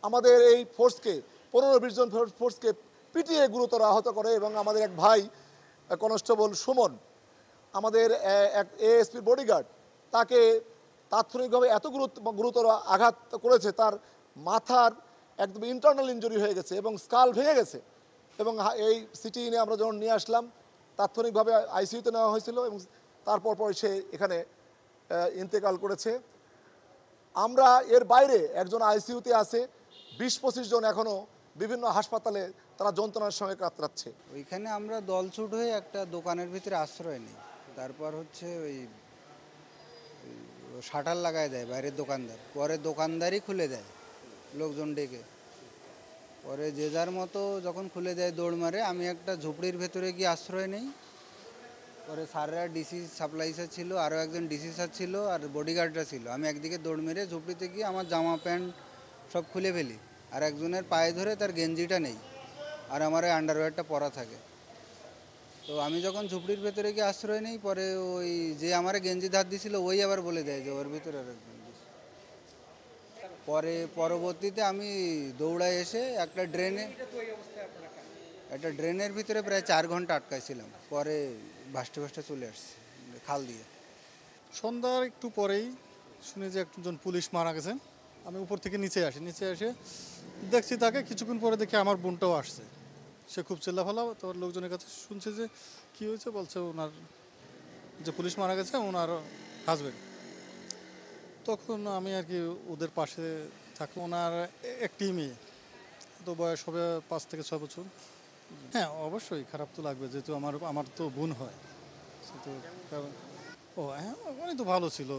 আমাদের এই ফোর্সকে 15-20 জন ফোর্সকে পিটিয়ে গুরুতর আহত করে এবং আমাদের এক ভাই কনস্টেবল সুমন আমাদের এক এএসপির বডিগার্ড তাকে তাৎক্ষণিকভাবে এত গুরুতর আঘাত করেছে তার মাথার একদম ইন্টারনাল ইনজুরি হয়ে গেছে এবং স্কাল ভেঙে গেছে এবং এই সিটি নিয়ে আমরা যখন নিয়ে আসলাম তাৎক্ষণিকভাবে আইসিইউতে নেওয়া হয়েছিল এবং তারপর সে এখানে ইন্তেকাল করেছে। আমরা এর বাইরে একজন আইসিইউতে আছে, 20-25 জন এখনও বিভিন্ন হাসপাতালে তারা যন্ত্রণার সঙ্গে কাতরাচ্ছে। ওইখানে আমরা দলছুট হয়ে একটা দোকানের ভিতরে আশ্রয় নিই। তারপর হচ্ছে ওই শাটার লাগায় দেয় বাইরের দোকানদার, পরে দোকানদারই খুলে দেয় লোকজন ডেকে। পরে যে যার মতো যখন খুলে দেয় দৌড় মারে। আমি একটা ঝুপড়ির ভেতরে গিয়ে আশ্রয় নেই। পরে স্যাররা ডিসি সাপ্লাই স্যার ছিল, আরও একজন ডিসি স্যার ছিল আর বডিগার্ডরা ছিল। আমি একদিকে দৌড় মেরে ঝুপড়িতে গিয়ে আমার জামা প্যান্ট সব খুলে ফেলি, আর একজনের পায়ে ধরে তার গেঞ্জিটা নেই আর আমার ওই আন্ডারওয়্যারটা পরা থাকে। তো আমি যখন ঝুপড়ির ভেতরে গিয়ে আশ্রয় নেই, পরে ওই যে আমার গেঞ্জি ধার দিছিল ওই আবার বলে দেয় যে ওর ভিতরে আর একজন। পরে পরবর্তীতে আমি দৌড়ায় এসে একটা ড্রেনের ভিতরে প্রায় 4 ঘন্টা আটকাইছিলাম। পরে ভাসতে ভাসতে চলে আসছি খাল দিয়ে। সন্ধ্যার একটু পরেই শুনি যে একজন পুলিশ মারা গেছে। আমি উপর থেকে নিচে এসে দেখছি তাকে। কিছুক্ষণ পরে দেখি আমার বোনটাও আসছে। সে খুব চিল্লাফালা। তোর লোকজনের কাছে শুনছে যে কী হয়েছে, বলছে ওনার যে পুলিশ মারা গেছে ওনার হাজবেন্ড। তখন আমি আর কি ওদের পাশে থাকি। ওনার একটি মেয়ে, তো বয়স হবে 5 থেকে 6 বছর। হ্যাঁ, অবশ্যই খারাপ তো লাগবে, যেহেতু আমার তো বোন হয়। সে তো কারণ হ্যাঁ, উনি তো ভালো ছিল।